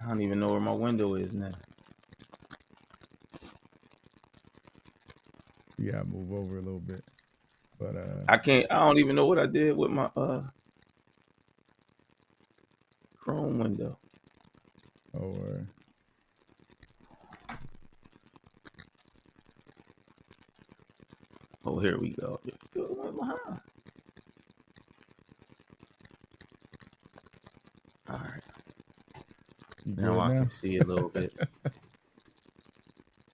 I don't even know where my window is now. You gotta move over a little bit. But I don't even know what I did with my Chrome window. oh, Oh, here we go. All right. you Now good I now? can see a little bit.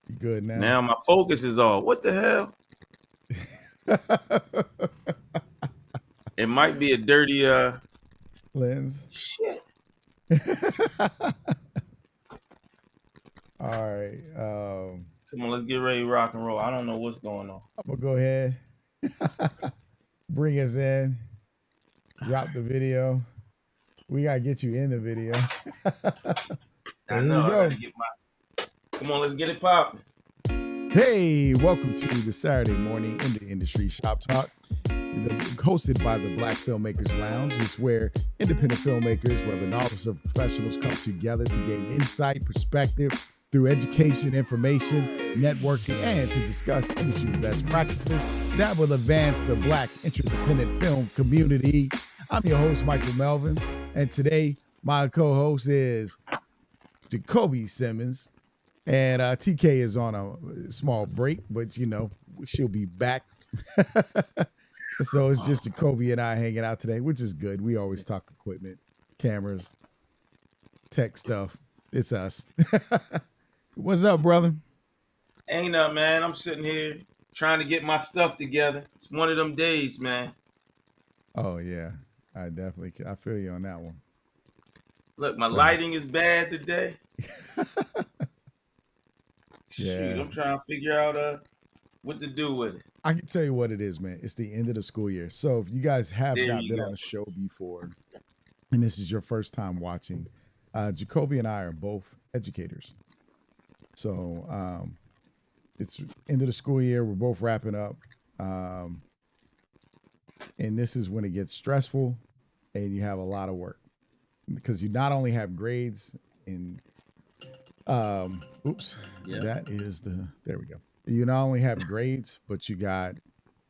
You good now? Now my focus is off. What the hell? It might be a dirty Lens. shit. All right. Come on, let's get ready to rock and roll. I don't know what's going on. I'm gonna go ahead. Bring us in. Drop the video. We gotta get you in the video. I Here know. we I go. gotta get my. Come on, let's get it popping. Hey, welcome to the Saturday morning in the industry Shoptalk, hosted by the Black Filmmakers Lounge. It's where independent filmmakers, whether novices or professionals, come together to gain insight, perspective through education, information, networking, and to discuss industry best practices that will advance the Black interdependent film community. I'm your host, Michael Melvin, and today my co-host is Jacoby Simmons. And TK is on a small break, but she'll be back. So it's just Jacoby and I hanging out today, which is good. We always talk equipment, cameras, tech stuff. It's us. What's up, brother? Ain't up, man. I'm sitting here trying to get my stuff together. It's one of them days, man. Oh yeah, I feel you on that one. Look, my lighting is bad today. Yeah. Shoot, I'm trying to figure out what to do with it. I can tell you what it is, man. It's the end of the school year. So if you guys have not been on a show before, and this is your first time watching, Jacoby and I are both educators. So it's end of the school year. We're both wrapping up. And this is when it gets stressful and you have a lot of work because you not only have grades and that is there we go. You not only have grades, but you got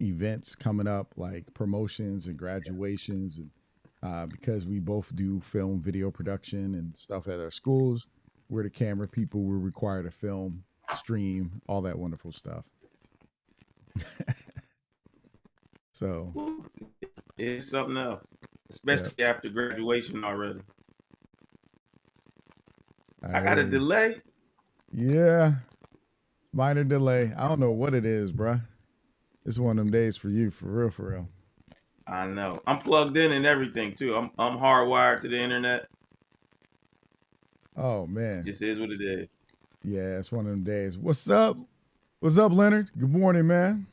events coming up like promotions and graduations. And because we both do film, video production and stuff at our schools, we're the camera people. We're required to film, stream, all that wonderful stuff. So it's something else, especially after graduation already. I got a delay. Yeah, minor delay. I don't know what it is, bruh. It's one of them days for you, for real, for real. I know. I'm plugged in and everything too. I'm hardwired to the internet. Oh man, just is what it is. Yeah, it's one of them days. What's up? What's up, Leonard? Good morning, man.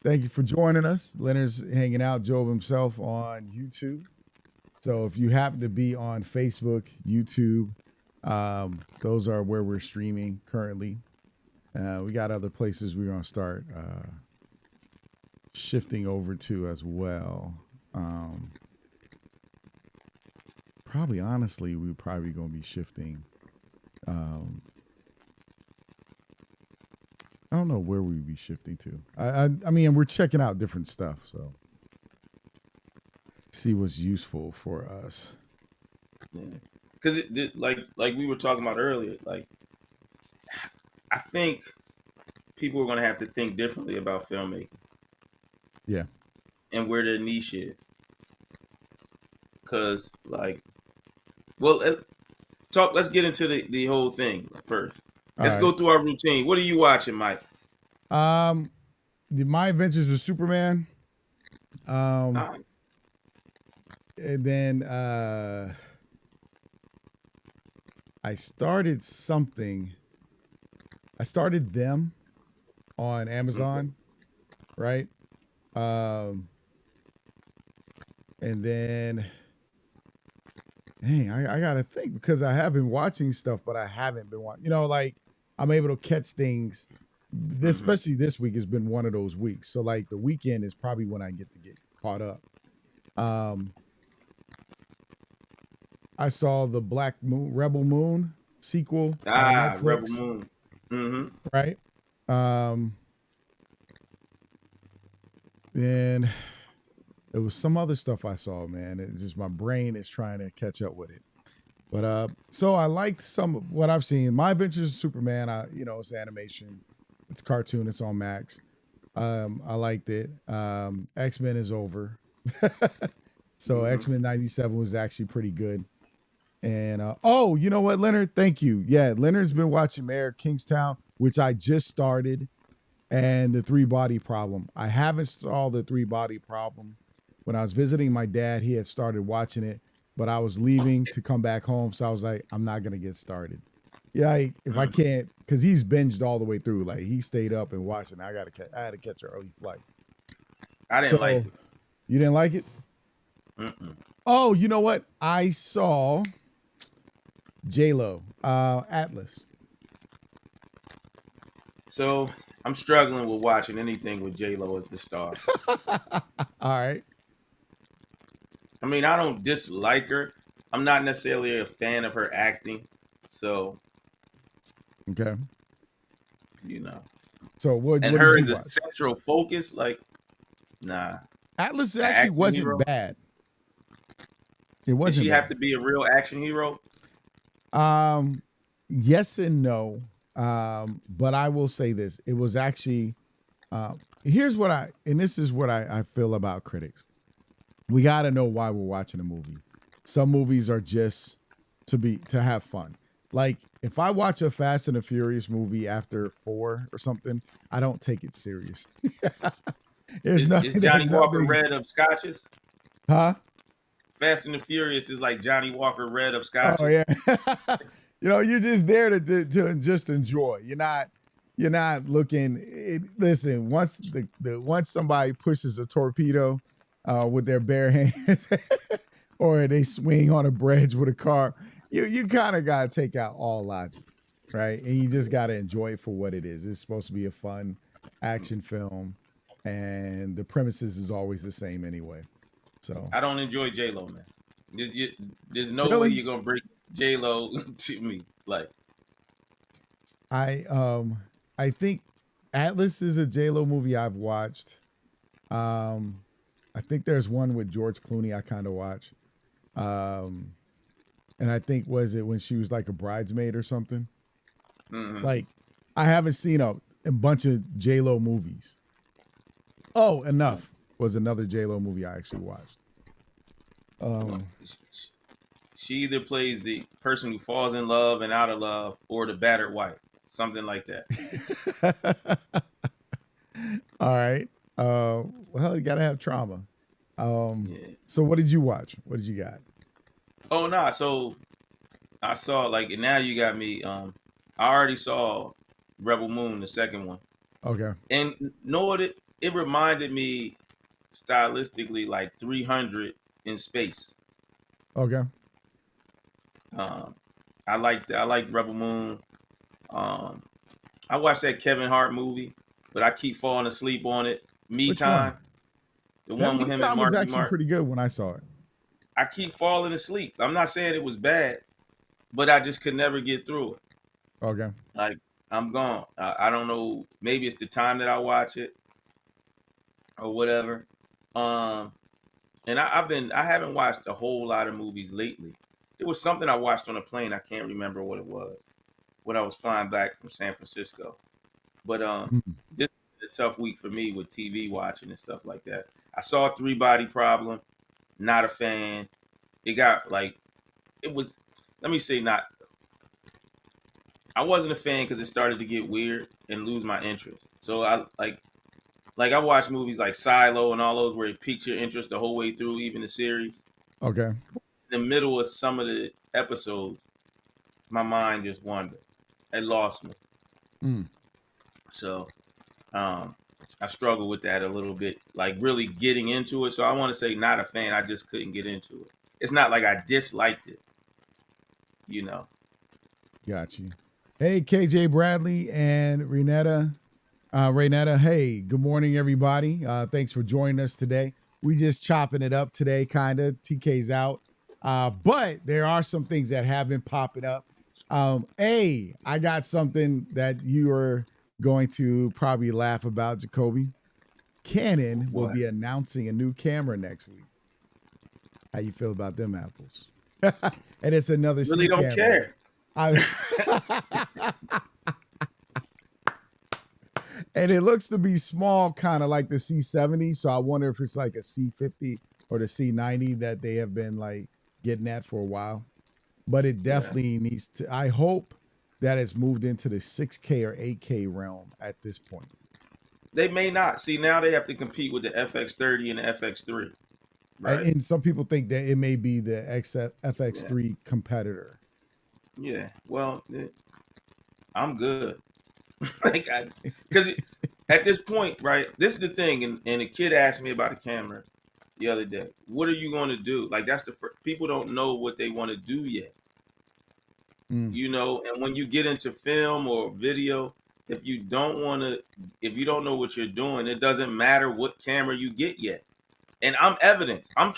Thank you for joining us. Leonard's hanging out, Job himself on YouTube. So if you happen to be on Facebook, YouTube, those are where we're streaming currently. We got other places we're going to start shifting over to as well. Probably, honestly, we're probably going to be shifting. I don't know where we'd be shifting to. I mean, we're checking out different stuff, so see what's useful for us. Yeah, because like we were talking about earlier, like I think people are going to have to think differently about filmmaking. Yeah, and where their niche is. Because let's get into the whole thing first. Let's go through our routine. What are you watching, Mike? The My Adventures of Superman. And then I started something. I started them on Amazon, right? And then, dang, I gotta think because I have been watching stuff, but I haven't been watching. Like I'm able to catch things. Especially this week has been one of those weeks. So like the weekend is probably when I get caught up. I saw the Black Moon, Rebel Moon sequel on Rebel Netflix. Moon. Mm-hmm. Right. Then there was some other stuff I saw, man. It's just my brain is trying to catch up with it. But so I liked some of what I've seen. My Adventures of Superman, it's animation, it's cartoon, it's on Max. I liked it. X-Men is over. So X-Men 97 was actually pretty good. And oh, you know what, Leonard? Thank you. Yeah, Leonard's been watching Mayor of Kingstown, which I just started, and the Three Body Problem. I haven't saw the Three Body Problem. When I was visiting my dad, he had started watching it, but I was leaving to come back home, so I was like, I'm not gonna get started. Yeah, if I can't, because he's binged all the way through. Like he stayed up and watched it. I had to catch an early flight. I didn't like it. You didn't like it? Oh, you know what? I saw J-Lo, Atlas. So I'm struggling with watching anything with J-Lo as the star. All right. I mean, I don't dislike her. I'm not necessarily a fan of her acting. So, okay. So what? And what her is a central focus, like, nah. Atlas actually wasn't hero? Bad. It wasn't. Did she have to be a real action hero? Yes and no. But I will say this: it was actually. Here's what this is what I feel about critics. We got to know why we're watching a movie. Some movies are just to have fun. Like if I watch a Fast and the Furious movie after 4 or something, I don't take it serious. Is Johnny Walker Red of Scotches? Huh? Fast and the Furious is like Johnny Walker Red of Scotches. Oh yeah. You're just there to just enjoy. You're not looking. Listen, once once somebody pushes a torpedo with their bare hands, or they swing on a bridge with a car, you kind of got to take out all logic, right? And you just got to enjoy it for what it is. It's supposed to be a fun action film, and the premises is always the same anyway. So I don't enjoy J-Lo, man. There's no way you're gonna bring J-Lo to me. Like I think Atlas is a J-Lo movie I've watched. I think there's one with George Clooney I kind of watched. And I think, was it when she was like a bridesmaid or something? Like, I haven't seen a bunch of J-Lo movies. Oh, Enough was another J-Lo movie I actually watched. She either plays the person who falls in love and out of love, or the battered wife, something like that. All right. Well, you gotta have trauma. So what did you watch? What did you got? Oh no, so I saw and now you got me. I already saw Rebel Moon, the second one. Okay. And know what it reminded me stylistically like 300 in space. Okay. I liked Rebel Moon. I watched that Kevin Hart movie, but I keep falling asleep on it. Me Which Time. One? The one with him and Marky was actually pretty good when I saw it. I keep falling asleep. I'm not saying it was bad, but I just could never get through it. Okay. Like I'm gone. I don't know. Maybe it's the time that I watch it, or whatever. And I haven't watched a whole lot of movies lately. There was something I watched on a plane. I can't remember what it was when I was flying back from San Francisco. But this is a tough week for me with TV watching and stuff like that. I saw Three Body Problem. Not a fan. It got it was. Let me say not. I wasn't a fan because it started to get weird and lose my interest. So I I watch movies like Silo and all those where it piques your interest the whole way through, even the series. Okay. In the middle of some of the episodes, my mind just wandered. It lost me. So I struggle with that a little bit, like really getting into it. So I want to say not a fan. I just couldn't get into it. It's not like I disliked it, Got you. Hey, KJ Bradley and Renetta. Hey, good morning, everybody. Thanks for joining us today. We just chopping it up today, kind of. TK's out. But there are some things that have been popping up. I got something that you are going to probably laugh about, Jacoby. Canon will What? be announcing a new camera next week. How you feel about them apples? And it's another Really C don't camera. care. And it looks to be small, kind of like the C70. So I wonder if it's like a C50 or the C90 that they have been like getting at for a while. But it definitely needs to. I hope that it's moved into the 6K or 8K realm at this point. They may not. See, now they have to compete with the FX30 and the FX3. Right. And some people think that it may be the FX3 competitor. Yeah. Well, I'm good. Like, because at this point, right? This is the thing, and a kid asked me about a camera the other day. What are you going to do? Like, that's the first, people don't know what they want to do yet. You know, and when you get into film or video, if you don't know what you're doing, it doesn't matter what camera you get yet. And I'm evidence. I'm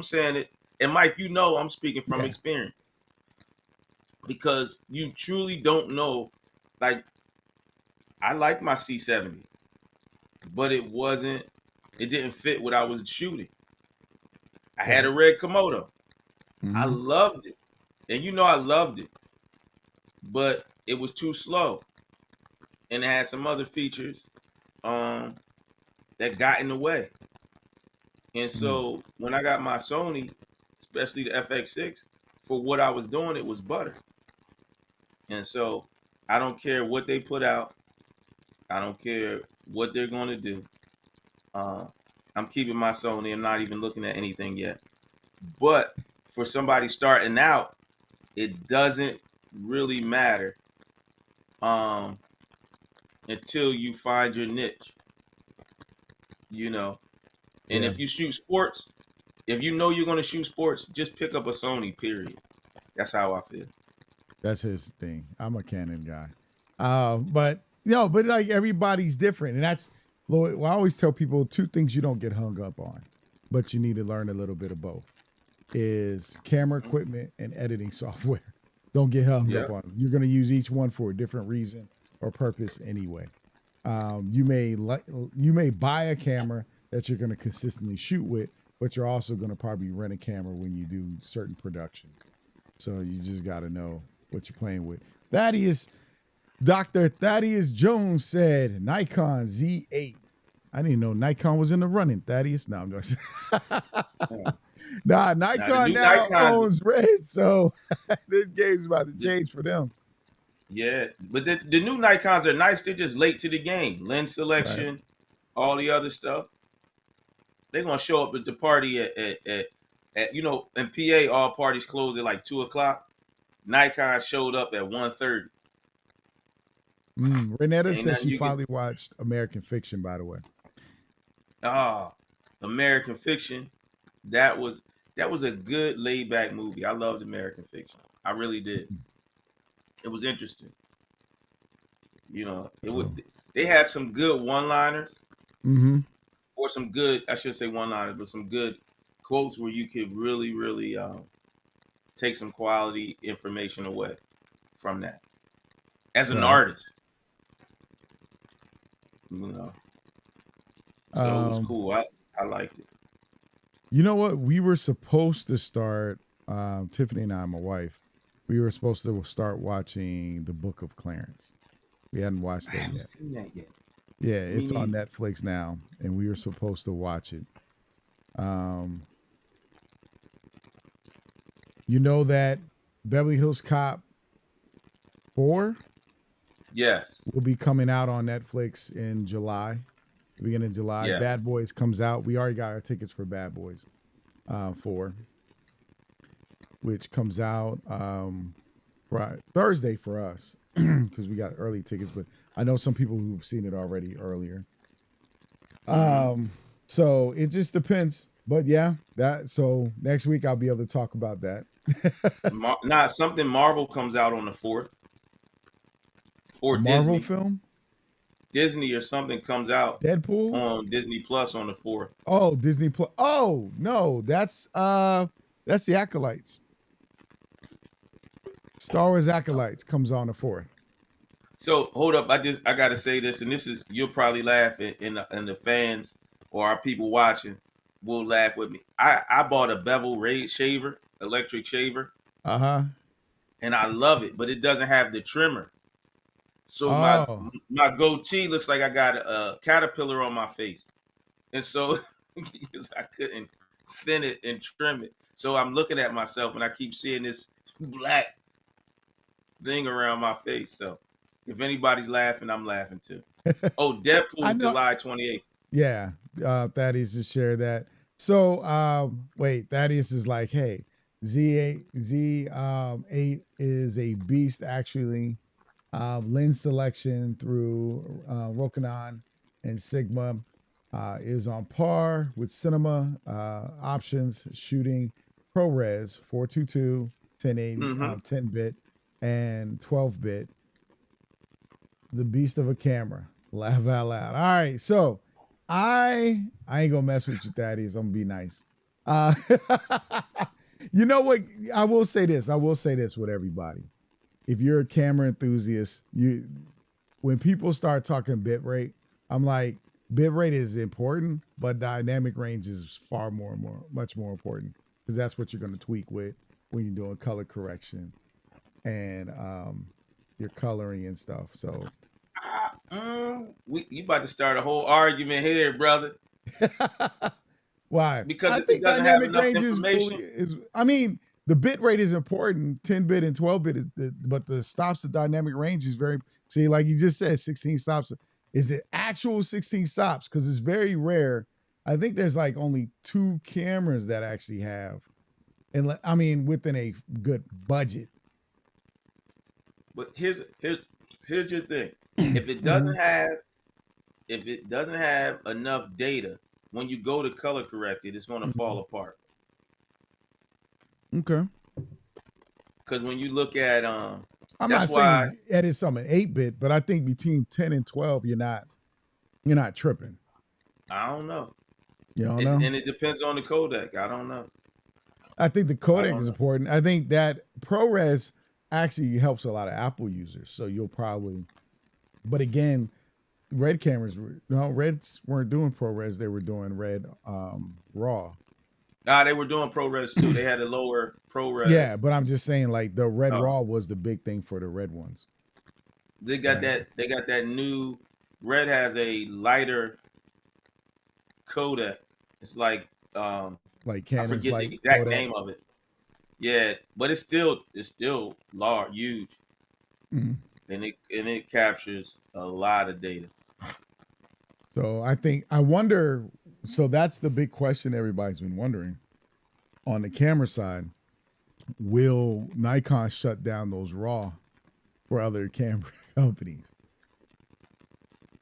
saying it. And Mike, you know, I'm speaking from experience, because you truly don't know. Like, I like my C70, but it didn't fit what I was shooting. I had a red Komodo. I loved it. And you know, I loved it, but it was too slow. And it had some other features that got in the way. And so when I got my Sony, especially the FX6, for what I was doing, it was butter. And so I don't care what they put out. I don't care what they're going to do. I'm keeping my Sony. I'm not even looking at anything yet. But for somebody starting out, it doesn't really matter until you find your niche. You know, and if you shoot sports, if you know you're going to shoot sports, just pick up a Sony, period. That's how I feel. That's his thing. I'm a Canon guy. But like everybody's different. And that's, I always tell people two things you don't get hung up on, but you need to learn a little bit of both, is camera equipment and editing software. Don't get hung up on them. You're going to use each one for a different reason or purpose anyway. You may buy a camera that you're going to consistently shoot with, but you're also going to probably rent a camera when you do certain productions. So you just got to know what you're playing with. Dr. Thaddeus Jones said Nikon Z8. I didn't know Nikon was in the running. Thaddeus, no, I'm just Nikon now owns Red, so this game's about to change for them. Yeah, but the new Nikons are nice. They're just late to the game. Lens selection, all the other stuff. They're gonna show up at the party at you know, in PA, all parties close at like 2:00. Nikon showed up at 1:30. Renetta says she finally watched American Fiction, by the way. American Fiction. That was a good laid back movie. I loved American Fiction. I really did. It was interesting. You know, they had some good one-liners. Or some good, I should say one-liners, but some good quotes where you could really, really take some quality information away from that. As an artist. You know. So it was cool. I liked it. You know what? We were supposed to start, Tiffany and I, my wife, we were supposed to start watching The Book of Clarence. We hadn't watched that yet. I haven't seen that yet. Yeah, it's on Netflix now, and we were supposed to watch it. You know that Beverly Hills Cop 4? Yes. Will be coming out on Netflix in July, beginning of July. Yes. Bad Boys comes out. We already got our tickets for Bad Boys 4, which comes out Thursday for us because we got early tickets, but I know some people who've seen it already earlier. So it just depends. But yeah, so next week I'll be able to talk about that. Something Marvel comes out on the 4th. Or Marvel Disney. Film? Disney or something comes out. Deadpool? On Disney Plus on the 4th. Oh, Disney Plus. Oh, no, that's That's the Acolytes. Star Wars Acolytes comes on the 4th. So hold up, I gotta say this, and this is you'll probably laugh, and the fans or our people watching will laugh with me. I bought a bevel shaver, electric shaver, Uh-huh. and I love it, but it doesn't have the trimmer. So Oh. my goatee looks like I got a caterpillar on my face, and so because I couldn't thin it and trim it, so I'm looking at myself and I keep seeing this black thing around my face. So if anybody's laughing, I'm laughing too. Oh, I Deadpool, know. July 28th. Yeah. Thaddeus just shared that. So wait, Thaddeus is like, hey, Z8 is a beast actually. Lens selection through Rokinon and Sigma is on par with cinema options shooting ProRes 422, 1080, Mm-hmm. 10 bit, and 12 bit. The beast of a camera. Laugh out loud. All right, so I ain't gonna mess with you, Thaddeus. I'm gonna be nice. Uh, you know what? I will say this. I will say this with everybody. If you're a camera enthusiast, when people start talking bit rate, I'm like, bit rate is important, but dynamic range is much more important because that's what you're going to tweak with when you're doing color correction and your coloring and stuff. So, You about to start a whole argument here, brother, why? because I it think doesn't have dynamic enough range information. I mean, the bit rate is important. 10 bit and 12 bit but the stops of dynamic range is very, see, like you just said, 16 stops. Is it actual 16 stops? Because it's very rare. I think there's like only 2 cameras that actually have, and I mean, within a good budget. But here's your thing. If it Mm-hmm. doesn't have if it doesn't have enough data, when you go to color correct it, it's going to Mm-hmm. fall apart. Okay. Because when you look at I'm that's not why saying edit some in 8-bit, but I think between 10 and 12, you're not tripping. I don't know. You don't know? And it depends on the codec. I don't know. I think the I codec don't is know. important. I think that ProRes actually helps a lot of Apple users. So you'll probably, but again, Red cameras Reds weren't doing ProRes. They were doing Red RAW. They were doing ProRes too. They had a lower ProRes. Yeah, but I'm just saying like the Red Oh, RAW was the big thing for the Red ones. they got Right. that. They got that new. Red has a lighter codec. It's like Like I Canon's forget the like exact Kodak. name of it. Yeah, but it's still large, huge, Mhm. and it captures a lot of data. So I wonder, so that's the big question everybody's been wondering. On the camera side, will Nikon shut down those RAW for other camera companies?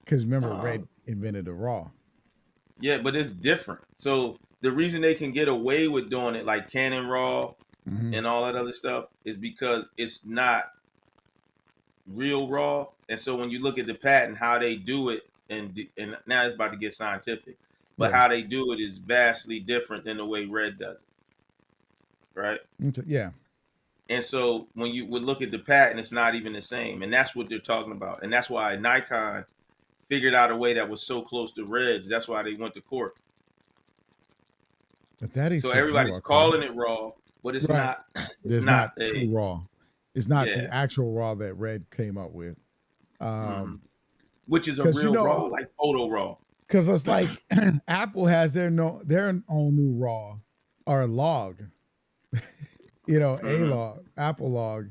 Because remember, Um, Red invented the RAW. yeah, but it's different. So the reason they can get away with doing it like Canon RAW Mm-hmm. and all that other stuff is because it's not real raw. And so when you look at the patent, how they do it, and now it's about to get scientific, but Yeah. how they do it is vastly different than the way Red does it, right? Okay. Yeah. And so when you would look at the patent, it's not even the same, and that's what they're talking about, and that's why Nikon figured out a way that was so close to Red's. That's why they went to court. But that is So so true. everybody's Okay. calling it raw, but it's Right. not. It's There's not not true a RAW. It's not the yeah, actual RAW that Red came up with. hmm Um, which is a because real raw, like photo raw. because it's like Apple has their own new RAW or log, a hmm log, Apple log,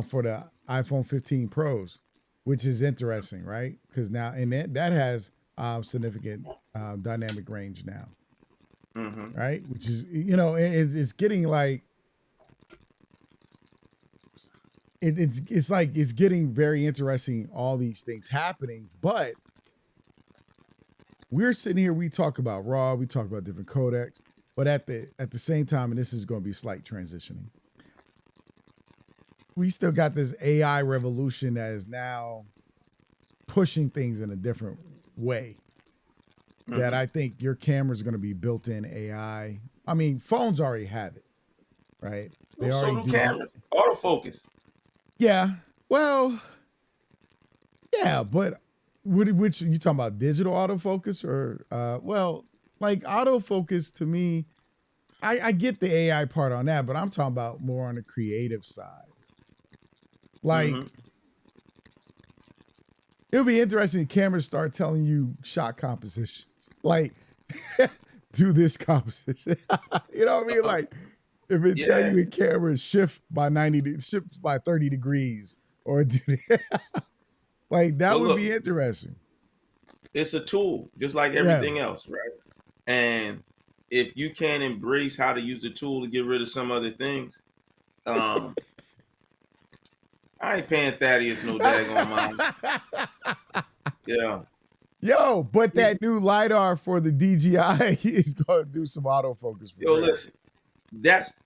for the iPhone 15 Pros, which is interesting, right? Because now and that has significant dynamic range now, hmm right? Which is it's getting like it's like it's getting very interesting. All these things happening, but we're sitting here. We talk about RAW, we talk about different codecs, but at the same time, and this is going to be slight transitioning. We still got this AI revolution that is now pushing things in a different way. That hmm I think your camera is going to be built in AI. I mean, phones already have it, right? They Well, so already do do the cameras. Autofocus. yeah. Well, yeah, but which you talking about digital autofocus or well, like autofocus to me, I get the AI part on that, but I'm talking about more on the creative side. Like Mm-hmm. it'll be interesting if cameras start telling you shot compositions. Like do this composition. You know what I mean? Like if it tell Yeah. you in camera shift by shift by 30 degrees or do like that But would be look, interesting. it's a tool, just like Yeah. everything else, right? And if you can't embrace how to use the tool to get rid of some other things, um, I ain't paying Thaddeus no daggone mind. Yeah. Yo, but He, that new LiDAR for the DJI is going to do some autofocus for yo, real.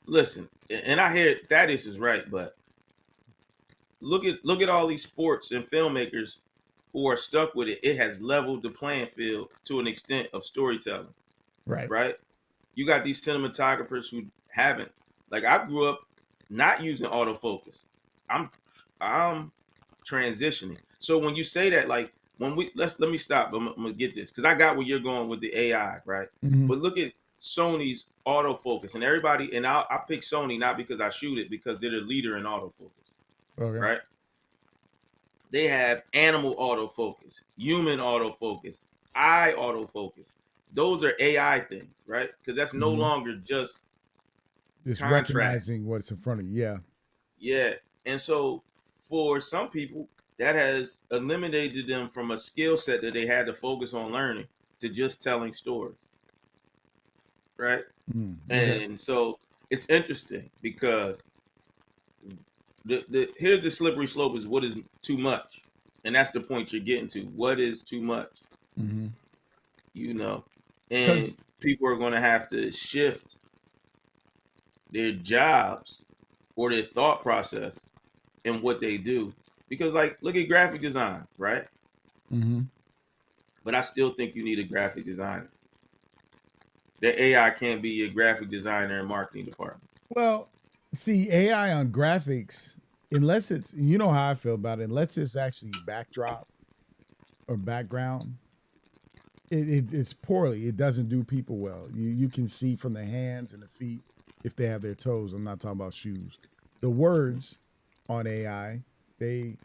listen, and I hear Thaddeus is right, but look at all these sports and filmmakers who are stuck with it. It has leveled the playing field to an extent of storytelling, Right. right? You got these cinematographers who haven't. Like I grew up not using autofocus. I'm I'm transitioning. So when you say that, like when we let me stop. I'm gonna get this because I got where you're going with the AI, right? Mm-hmm. But look at Sony's autofocus, and everybody, and I pick Sony not because I shoot it, because they're the leader in autofocus, Okay. right? They have animal autofocus, human autofocus, eye autofocus. Those are AI things, right? Because that's no Mm-hmm. longer just Just contrast. recognizing what's in front of you. Yeah. Yeah. And so for some people, that has eliminated them from a skill set that they had to focus on learning to just telling stories, right? Okay. And so it's interesting because here's the slippery slope is what is too much. And that's the point you're getting to. What is too much? Mm-hmm. You know, Because and people are going to have to shift their jobs or their thought process in what they do. Because, like, look at graphic design, right? mm-hmm. But I still think you need a graphic designer. The AI can't be a graphic designer and marketing department. Well, see, AI on graphics, unless it's you know how I feel about it, unless it's actually backdrop or background, it's poorly. It doesn't do people well. You can see from the hands and the feet if they have their toes. I'm not talking about shoes. The words on AI, they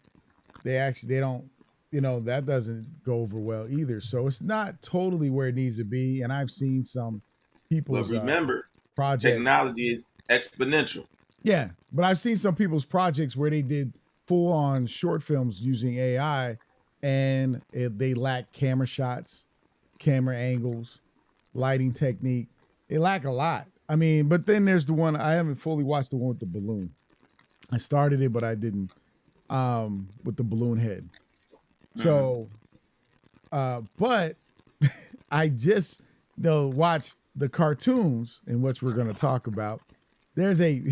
don't, that doesn't go over well either. So it's not totally where it needs to be. And I've seen some But people's remember, projects. technology is exponential. Yeah, but I've seen some people's projects where they did full on short films using AI, and they lack camera shots, camera angles, lighting technique. They lack a lot. I mean, but then there's the one I haven't fully watched, the one with the balloon. I started it, but I didn't. With the balloon head. Mm-hmm. So, but I just watched the cartoons in which we're going to talk about. There's a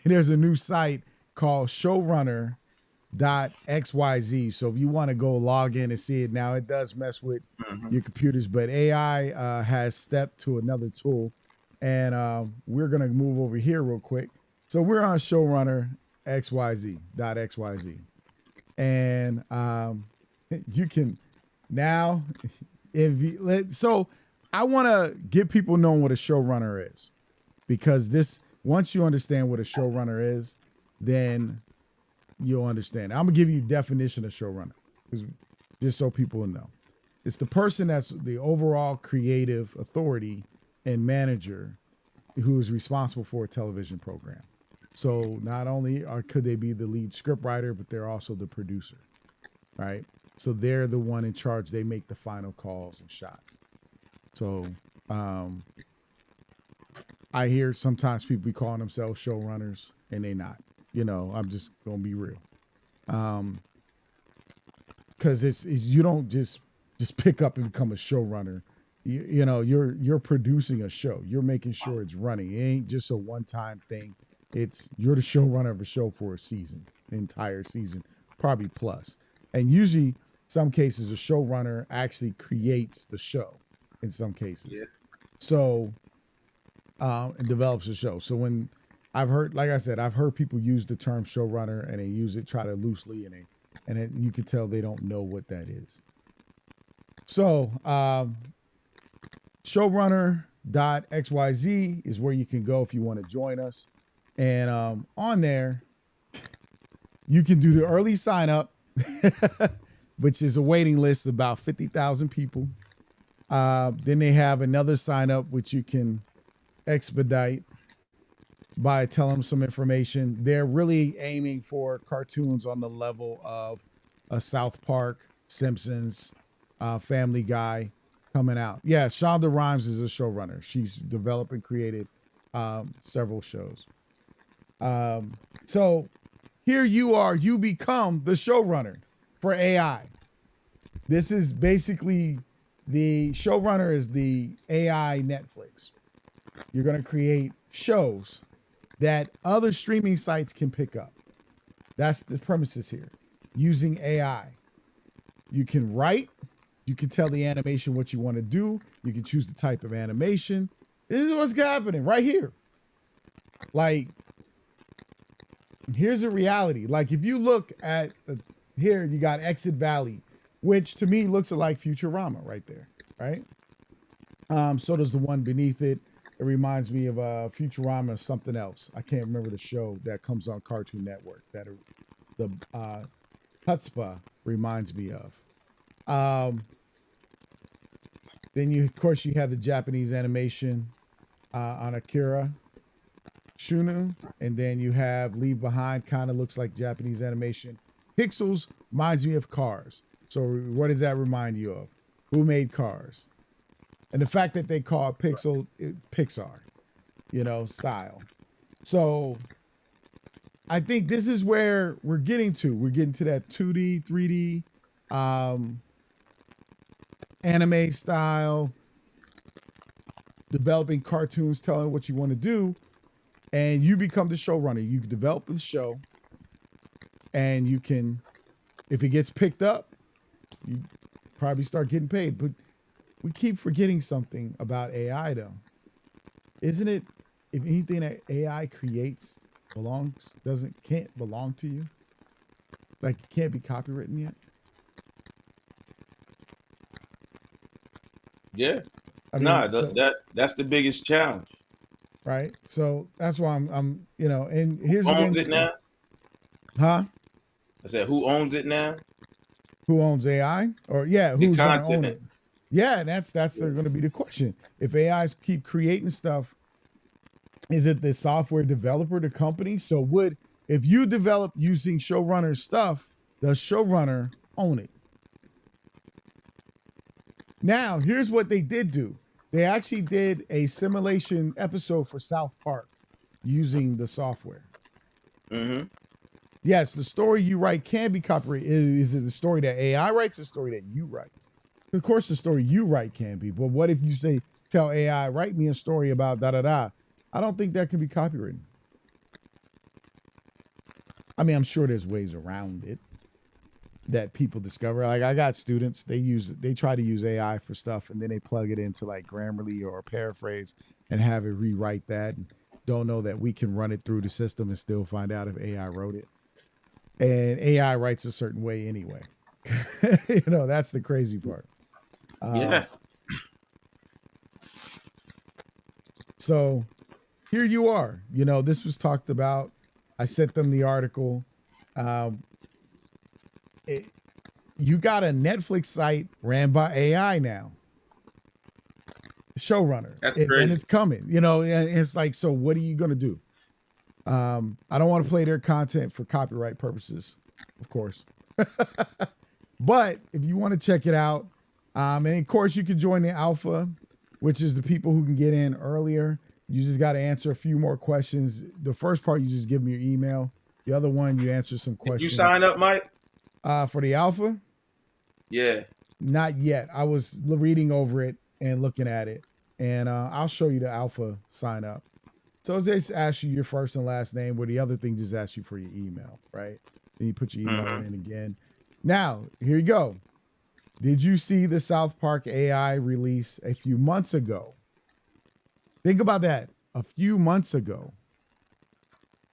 there's a new site called showrunner.xyz. So if you want to go log in and see it now, it does mess with Mm-hmm. your computers, but AI has stepped to another tool, and we're gonna move over here real quick. So we're on showrunner.xyz, and you can now if so I want to get people knowing what a showrunner is, because this once you understand what a showrunner is, then you'll understand. I'm gonna give you a definition of showrunner, just so people know. It's the person that's the overall creative authority and manager who is responsible for a television program. So not only could they be the lead scriptwriter, but they're also the producer, right? So they're the one in charge. They make the final calls and shots. So I hear sometimes people be calling themselves showrunners, and they not. I'm just gonna be real, because it's you don't just pick up and become a showrunner. You're producing a show. You're making sure it's running. It ain't just a one time thing. You're the showrunner of a show for a season, an entire season, probably plus. And usually, some cases, a showrunner actually creates the show. In some cases, Yeah. so it develops a show. So when I've heard, like I said, I've heard people use the term showrunner and they use it, try to loosely, and you can tell they don't know what that is. So, showrunner.xyz is where you can go if you want to join us. And on there, you can do the early sign up, which is a waiting list of about 50,000 people. Then they have another sign up, which you can expedite by telling them some information. They're really aiming for cartoons on the level of a South Park, Simpsons, Family Guy coming out. Yeah, Shonda Rhimes is a showrunner. She's developed and created several shows. So here you are, you become the showrunner for AI. This is basically the showrunner is the AI Netflix. You're going to create shows that other streaming sites can pick up. That's the premises here. Using AI. You can write, you can tell the animation what you want to do, you can choose the type of animation. This is what's happening right here. Like, here's a reality. Like, if you look at here, you got Exit Valley, which to me looks like Futurama right there, right? So does the one beneath it. It reminds me of Futurama or something else. I can't remember the show that comes on Cartoon Network that the Chutzpah reminds me of. Then you, of course, you have the Japanese animation on Akira Shunu, and then you have Leave Behind, kind of looks like Japanese animation. Pixels reminds me of Cars. So what does that remind you of? Who made Cars? And the fact that they call it Pixar, style. So I think this is where we're getting to. We're getting to that 2D, 3D, anime style, developing cartoons, telling what you want to do, and you become the showrunner. You develop the show, and you can, if it gets picked up, you probably start getting paid. But we keep forgetting something about AI, though. Isn't it, if anything that AI creates can't belong to you? Like, it can't be copywritten yet? Yeah. I mean, that's the biggest challenge. Right. So that's why I'm and here's who owns it now? Huh? I said, who owns it now? Who owns AI? Or who's gonna own it? Yeah, and that's going to be the question. If AIs keep creating stuff, is it the software developer, the company? So if you develop using showrunner stuff, the showrunner own it? Now, here's what they did do. They actually did a simulation episode for South Park using the software. Mm-hmm. Yes, the story you write can be copyrighted. Is it the story that AI writes or the story that you write? Of course, the story you write can be, but what if you tell AI, write me a story about da-da-da? I don't think that can be copywritten. I mean, I'm sure there's ways around it that people discover. Like, I got students, they try to use AI for stuff, and then they plug it into like Grammarly or Paraphrase and have it rewrite that, and don't know that we can run it through the system and still find out if AI wrote it. And AI writes a certain way anyway. That's the crazy part. Yeah. So here you are. This was talked about. I sent them the article. You got a Netflix site ran by AI now. Showrunner. That's crazy. And it's coming. And it's like, so what are you going to do? I don't want to play their content for copyright purposes, of course. But if you want to check it out, and of course you can join the alpha, which is the people who can get in earlier. You just got to answer a few more questions. The first part, you just give me your email. The other one, you answer some questions. Did you sign up, Mike? For the alpha? Yeah. Not yet. I was reading over it and looking at it, and I'll show you the alpha sign up. So they just ask you your first and last name, where the other thing just asks you for your email, right? Then you put your email in again. Now, here you go. Did you see the South Park AI release a few months ago? Think about that. A few months ago.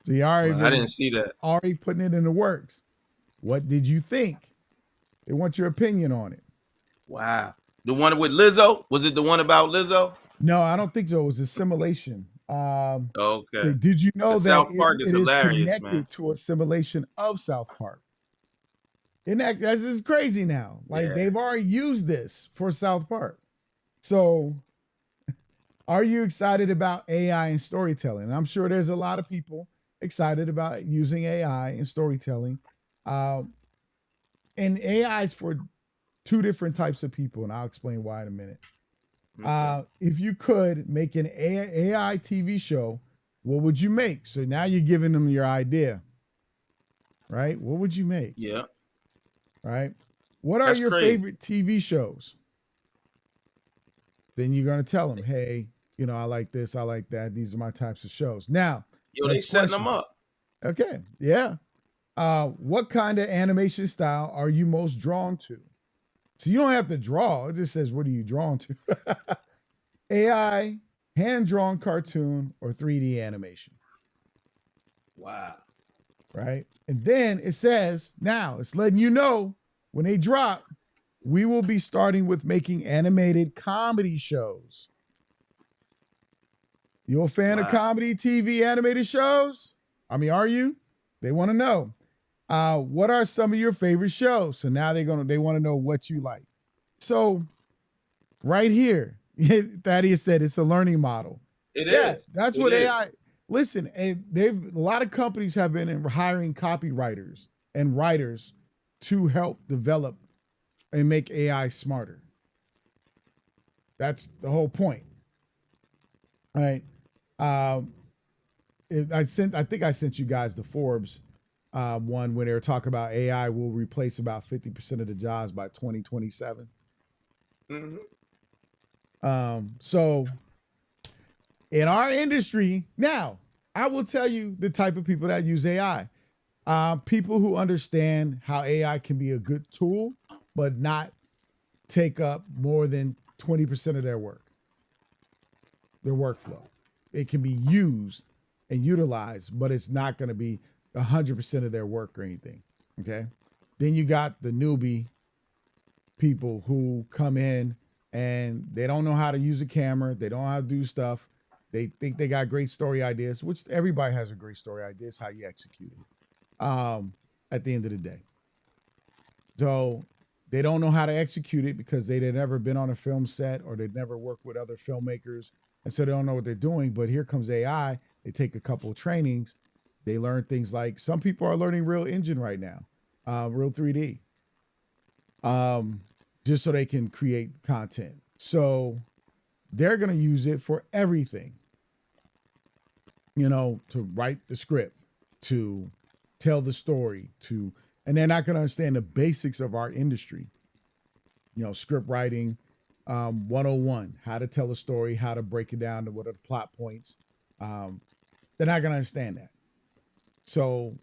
So you I didn't see that. already putting it in the works. What did you think? They want your opinion on it. Wow. The one with Lizzo? Was it the one about Lizzo? No, I don't think so. It was a simulation. So Okay. did you know Cause that South Park is it is hilarious, man. connected to a simulation of South Park? Isn't that this is crazy now? Like Yeah. they've already used this for South Park. So are you excited about AI and storytelling? I'm sure there's a lot of people excited about using AI in storytelling. And AI is for two different types of people, and I'll explain why in a minute. Okay. If you could make an AI TV show, what would you make? So now you're giving them your idea, right? What would you make? Yeah. Right? What are That's your crazy. favorite TV shows? Then you're going to tell them, hey, I like this, I like that. These are my types of shows. Now, Yo, they next setting them question. up. Okay. Yeah. What kind of animation style are you most drawn to? So you don't have to draw. It just says, what are you drawn to? AI, hand-drawn cartoon, or 3D animation, Wow. right? And then it says, now it's letting you know when they drop, we will be starting with making animated comedy shows. You a fan of comedy TV animated shows? I mean, are you? They want to know. What are some of your favorite shows? So now they want to know what you like. So right here, Thaddeus said it's a learning model. It is. That's what AI. Listen, and a lot of companies have been hiring copywriters and writers to help develop and make AI smarter. That's the whole point. All right. I think I sent you guys the Forbes one when they were talking about AI will replace about 50% of the jobs by 2027. So in our industry now, I will tell you the type of people that use AI. People who understand how AI can be a good tool, but not take up more than 20% of their workflow. It can be used and utilized, but it's not going to be 100% of their work or anything. Okay. Then you got the newbie people who come in and they don't know how to use a camera. They don't know how to do stuff. They think they got great story ideas, which everybody has a great story idea. It's how you execute it at the end of the day. So they don't know how to execute it because they'd never been on a film set or they'd never worked with other filmmakers. And so they don't know what they're doing. But here comes AI. They take a couple of trainings. They learn things like some people are learning Real Engine right now, Real 3D, just so they can create content. So they're going to use it for everything, to write the script, to tell the story, and they're not going to understand the basics of our industry. Script writing, 101, how to tell a story, how to break it down to what are the plot points. They're not going to understand that. So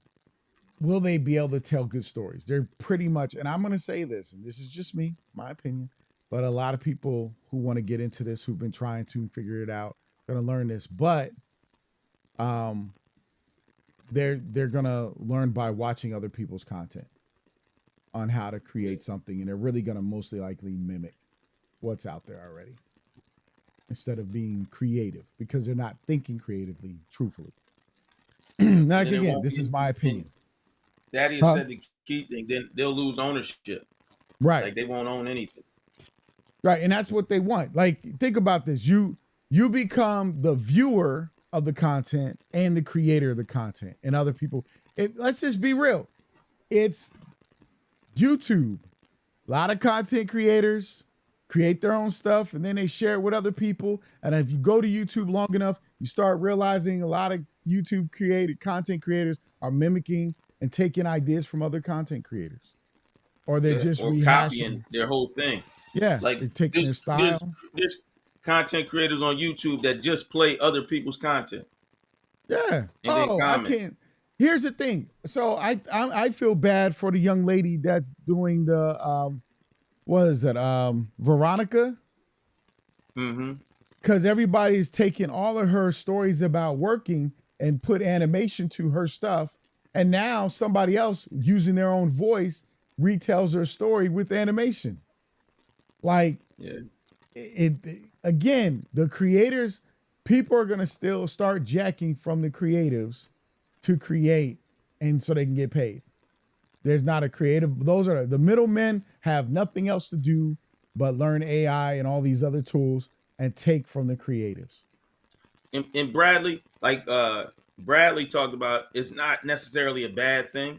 will they be able to tell good stories? They're pretty much, and I'm going to say this, and this is just me, my opinion, but a lot of people who want to get into this, who've been trying to figure it out, going to learn this, but they're going to learn by watching other people's content on how to create something, and they're really going to mostly likely mimic what's out there already instead of being creative because they're not thinking creatively, truthfully. Now, again, this is my opinion. Daddy said the key thing, then they'll lose ownership. Right. Like they won't own anything. Right. And that's what they want. Like, think about this. You become the viewer of the content and the creator of the content and other people. Let's just be real. It's YouTube. A lot of content creators create their own stuff and then they share it with other people. And if you go to YouTube long enough, you start realizing a lot of YouTube content creators are mimicking and taking ideas from other content creators, or they're just copying their whole thing. Yeah, like they're taking their style. There's content creators on YouTube that just play other people's content. Yeah. I can't. Here's the thing. So I feel bad for the young lady that's doing the what is it? Veronica. Mm-hmm. Because everybody's taking all of her stories about working and put animation to her stuff. And now somebody else using their own voice retells her story with animation. Like Yeah. it again, the creators, people are gonna still start jacking from the creatives to create and so they can get paid. There's not a creative, those are the middlemen have nothing else to do but learn AI and all these other tools and take from the creatives. And Bradley, like Bradley talked about, it's not necessarily a bad thing.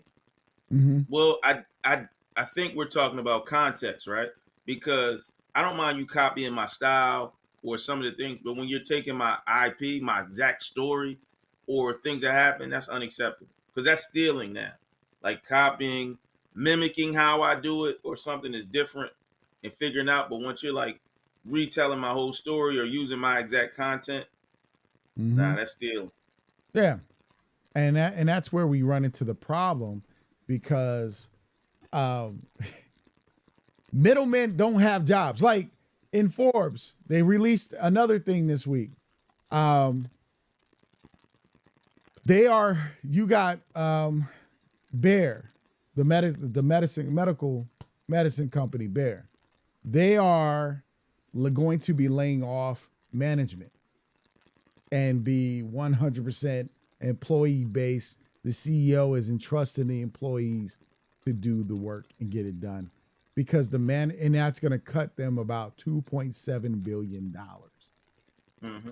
Mm-hmm. Well, I think we're talking about context, right? Because I don't mind you copying my style or some of the things, but when you're taking my IP, my exact story, or things that happen, that's unacceptable because that's stealing now. Like copying, mimicking how I do it, or something is different and figuring out. But once you're like retelling my whole story or using my exact content, Mm-hmm. nah, that's stealing. Yeah. And that's where we run into the problem because um middlemen don't have jobs. Like in Forbes, they released another thing this week. Um, they are you got Bayer, the medical medicine company Bayer. They are going to be laying off management and be 100% employee based. The CEO is entrusting the employees to do the work and get it done because and that's going to cut them about $2.7 billion. Mm-hmm.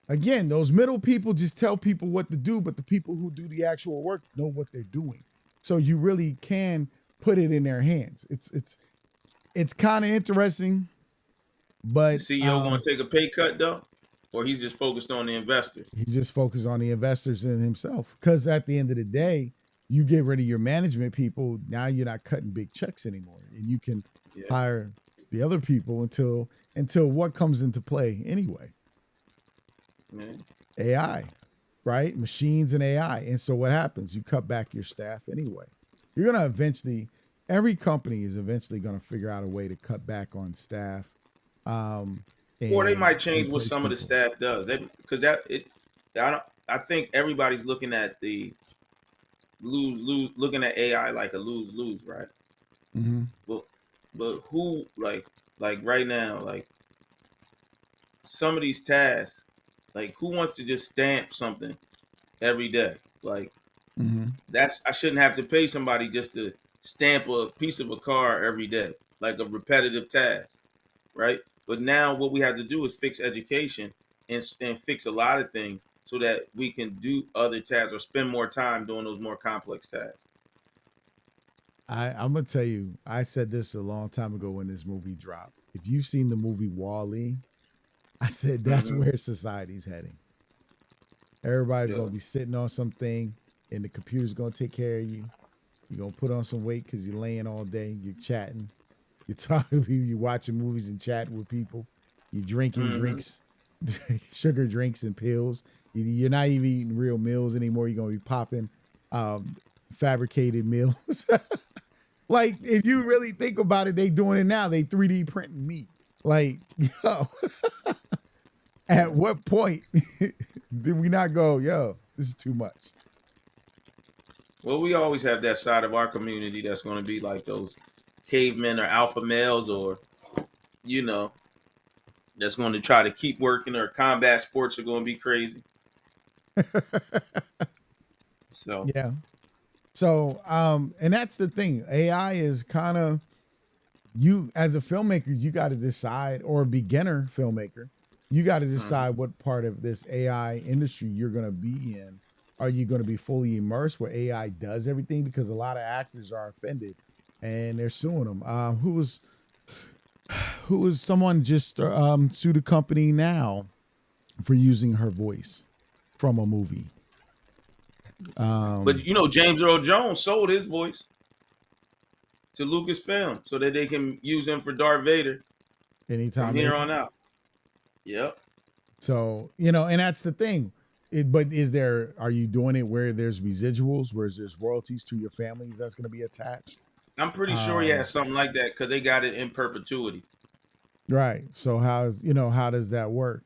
Again, those middle people just tell people what to do, but the people who do the actual work know what they're doing. So you really can put it in their hands. It's kind of interesting, The but CEO going to take a pay cut though, or he's just focused on the investors. he's just focused on the investors and himself. Because at the end of the day, you get rid of your management people. Now you're not cutting big checks anymore, and you can Yeah. hire the other people until what comes into play anyway. Man. AI, right? Machines and AI. And so what happens? You cut back your staff anyway. You're going to eventually, every company is eventually going to figure out a way to cut back on staff. Or they might change what replace some of the people. staff does. Because I think everybody's looking at the looking at AI like a lose, right? Mm-hmm. But who like right now, like some of these tasks, like who wants to just stamp something every day? Like Mm-hmm. I shouldn't have to pay somebody just to stamp a piece of a car every day, like a repetitive task, right? But now what we have to do is fix education and fix a lot of things so that we can do other tasks or spend more time doing those more complex tasks. I'm gonna tell you, I said this a long time ago when this movie dropped. If you've seen the movie Wall-E, I said that's Mm-hmm. where society's heading. Everybody's Yeah. gonna be sitting on something, and the computer's gonna take care of you. You're gonna put on some weight because you're laying all day, you're chatting, you're talking to people, you're watching movies and chatting with people, you're drinking Mm-hmm. drinks, sugar drinks and pills. You're not even eating real meals anymore. You're gonna be popping fabricated meals. Like, if you really think about it, they doing it now. They 3D printing meat. Like, yo, at what point did we not go, yo, this is too much? Well, we always have that side of our community that's going to be like those cavemen or alpha males, or you know, that's going to try to keep working, or combat sports are going to be crazy. So, Yeah. So, and that's the thing. AI is kind of, you as a filmmaker, you got to decide, or a beginner filmmaker, you got to mm, decide what part of this AI industry you're going to be in. Are you going to be fully immersed where AI does everything? Because a lot of actors are offended and they're suing them. Who was someone just sued a company now for using her voice from a movie? but you know, James Earl Jones sold his voice to Lucasfilm so that they can use him for Darth Vader from Anytime they here on want. out. Yep. So, and that's the thing. But are you doing it where there's residuals, where there's royalties to your families that's going to be attached? I'm pretty sure he Um, has something like that because they got it in perpetuity. right. So how does that work?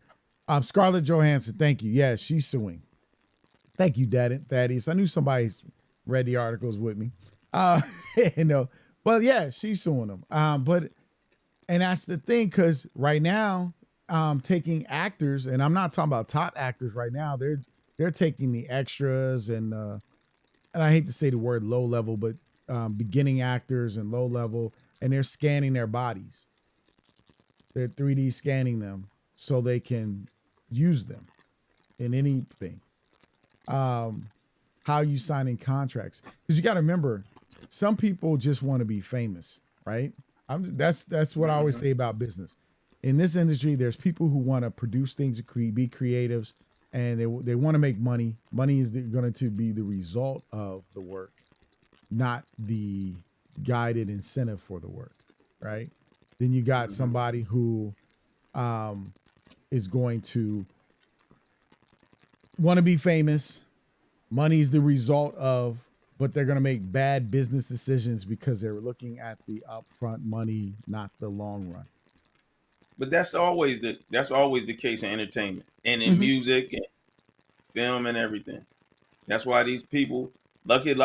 Scarlett Johansson, thank you. Yeah, she's suing. Thank you, Thaddeus. I knew somebody's read the articles with me. Uh, you know, well, yeah, she's suing them. But and that's the thing, because right now, taking actors, and I'm not talking about top actors right now. They're taking the extras and I hate to say the word low level, but beginning actors and low level, and they're scanning their bodies. They're 3D scanning them so they can use them in anything. How you signing contracts, because you got to remember, some people just want to be famous, right? That's what I always say about business. In this industry, there's people who want to produce things, be creatives, and they want to make money. Money is going to be the result of the work, not the guided incentive for the work, right? Then you got somebody who is going to want to be famous. Money's the result of, but they're going to make bad business decisions because they're looking at the upfront money, not the long run. But that's always the case in entertainment and in music and film and everything. That's why these people look at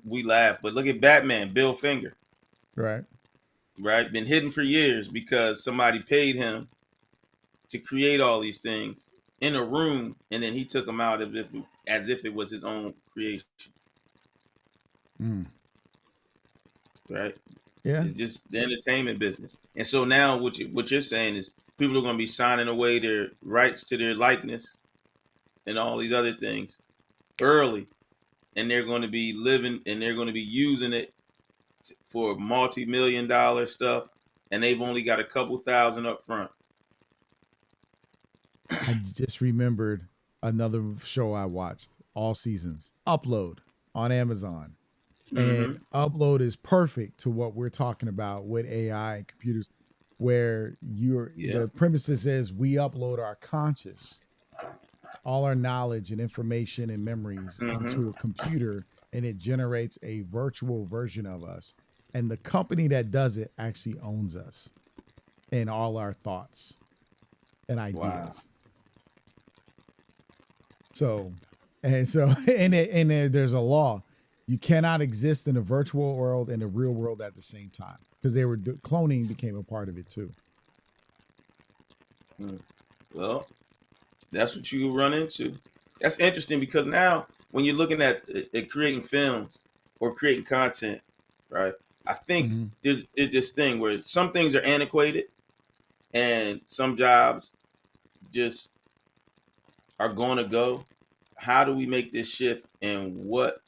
we laugh, but look at Batman, Bill Finger, Right. right? Been hidden for years because somebody paid him to create all these things in a room, and then he took them out as if it was his own creation, Mm. right? Yeah. It's just the entertainment business. And so now what you're saying is people are going to be signing away their rights to their likeness and all these other things early, and they're going to be living and they're going to be using it for multi-million-dollar stuff, and they've only got a couple thousand up front. I just remembered another show I watched all seasons, Upload, on Amazon. And Upload is perfect to what we're talking about with AI and computers, where the premises is we upload our conscious, all our knowledge and information and memories into a computer, and it generates a virtual version of us. And the company that does it actually owns us and all our thoughts and ideas. Wow. There's a law. You cannot exist in a virtual world and a real world at the same time, because cloning became a part of it too. Well, that's what you run into. That's interesting, because now when you're looking at creating films or creating content, right? I think there's this thing where some things are antiquated and some jobs just are going to go. How do we make this shift? And what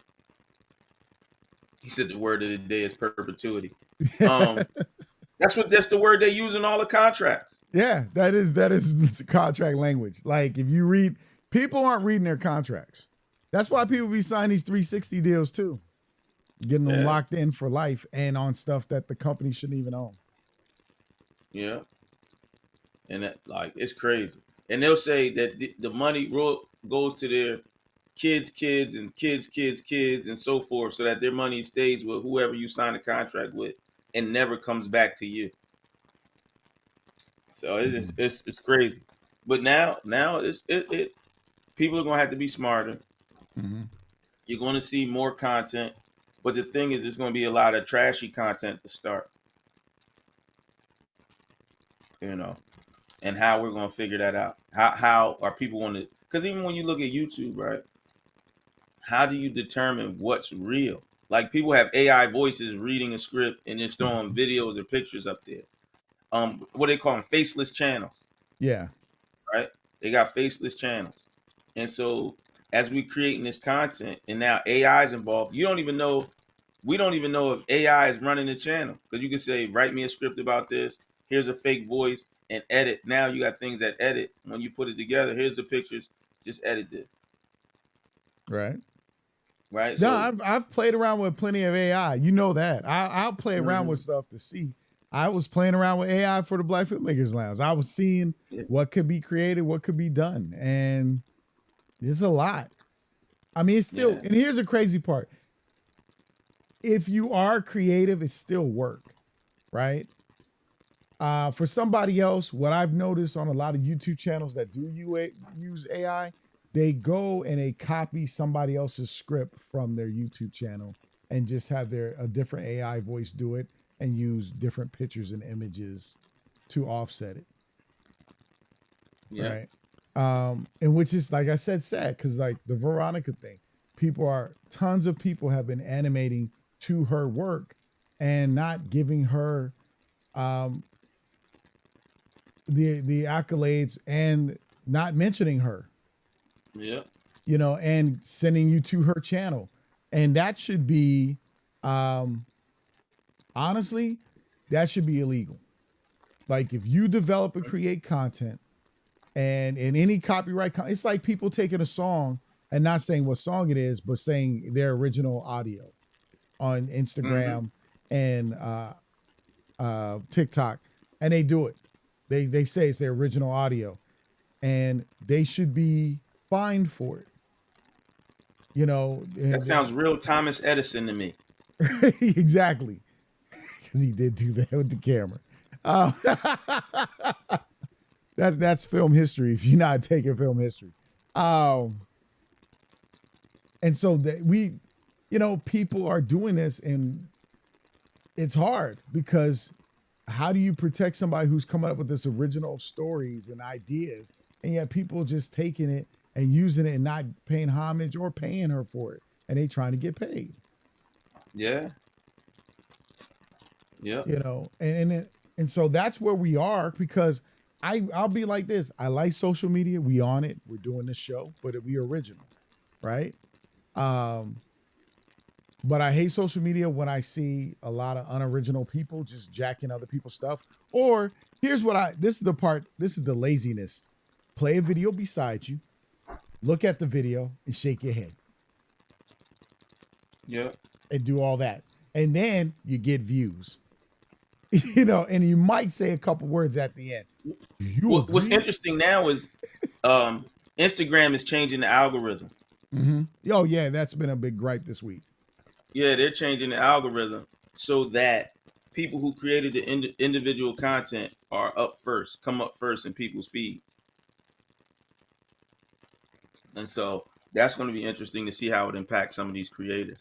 he said the word of the day is perpetuity. That's the word they use in all the contracts. Yeah, that is contract language. Like, if you read, people aren't reading their contracts. That's why people be signing these 360 deals too, getting them locked in for life and on stuff that the company shouldn't even own. Yeah, and that, it's crazy. And they'll say that the money goes to their kids' kids and kids' kids and so forth, so that their money stays with whoever you sign a contract with and never comes back to you. So it's crazy. But now people are gonna have to be smarter. You're gonna see more content, but the thing is, there's gonna be a lot of trashy content to start. And how we're gonna figure that out. How are people gonna? Because even when you look at YouTube, right? How do you determine what's real? Like, people have AI voices reading a script and just throwing videos or pictures up there. What they call them, faceless channels. Yeah. Right? They got faceless channels. And so as we creating this content and now AI is involved, we don't even know if AI is running the channel. Because you can say, write me a script about this, here's a fake voice, and edit. Now you got things that edit. When you put it together, here's the pictures, just edit this. Right. Right. No, So, I've played around with plenty of AI. You know that. I'll play around with stuff to see. I was playing around with AI for the Black Filmmakers Lounge. I was seeing what could be created, what could be done. And it's a lot. I mean, it's still, and here's the crazy part. If you are creative, it's still work, right? For somebody else, what I've noticed on a lot of YouTube channels that do use AI, they go and they copy somebody else's script from their YouTube channel and just have a different AI voice do it and use different pictures and images to offset it. Yeah. Right. And which is, like I said, sad, because like the Veronica thing, tons of people have been animating to her work and not giving her the accolades and not mentioning her. Yeah. You know, and sending you to her channel. And that should be honestly, that should be illegal. Like if you develop and create content and in any copyright, it's like people taking a song and not saying what song it is, but saying their original audio on Instagram and TikTok, and they do it. They say it's their original audio, and they should be fined for it. You know, that sounds real Thomas Edison to me. Exactly, because he did do that with the camera. That's film history if you're not taking film history. And so that people are doing this, and it's hard because how do you protect somebody who's coming up with this original stories and ideas, and yet people just taking it and using it and not paying homage or paying her for it, and they trying to get paid. Yeah. Yeah. You know, and so that's where we are, because I'll be like this. I like social media. We on it. We're doing this show, but we original, right? But I hate social media when I see a lot of unoriginal people just jacking other people's stuff. Or this is the laziness. Play a video beside you, look at the video and shake your head. Yeah. And do all that. And then you get views. You know, and you might say a couple words at the end. What's interesting now is Instagram is changing the algorithm. Mm-hmm. Oh, yeah, that's been a big gripe this week. Yeah, they're changing the algorithm so that people who created the individual content come up first in people's feeds. And so that's going to be interesting to see how it impacts some of these creators.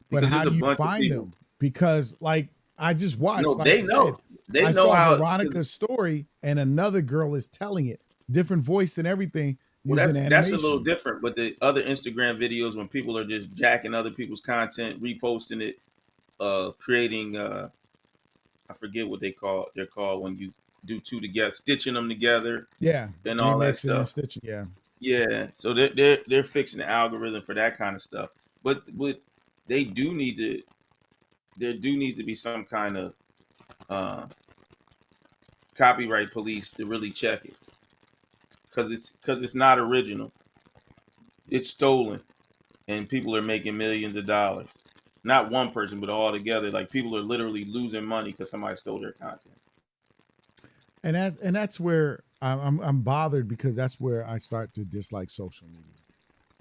But how do you find them? Because, like, I just watched. No, like they know. I saw Veronica's story, and another girl is telling it, different voice and everything. Well, that's a little different. But the other Instagram videos, when people are just jacking other people's content, reposting it, creating, I forget what they're called when you do two together, stitching them together. Yeah, and all that stuff. Stitching, yeah. Yeah, so they're fixing the algorithm for that kind of stuff. But there do need to be some kind of copyright police to really check it, because it's not original. It's stolen, and people are making millions of dollars. Not one person, but all together. Like, people are literally losing money because somebody stole their content. And that's where I'm bothered, because that's where I start to dislike social media,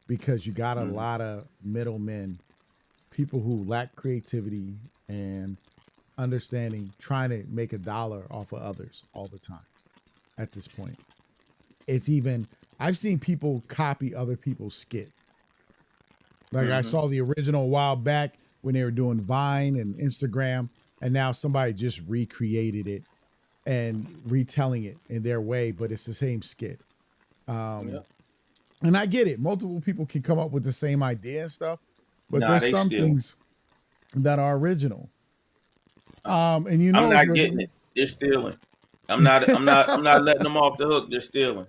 because you got a lot of middlemen, people who lack creativity and understanding, trying to make a dollar off of others all the time. At this point, I've seen people copy other people's skit. Like, I saw the original a while back when they were doing Vine and Instagram, and now somebody just recreated it and retelling it in their way, but it's the same skit. And I get it. Multiple people can come up with the same idea and stuff, but there's some things that are original. And I'm not getting it. They're stealing. I'm not letting them off the hook. They're stealing.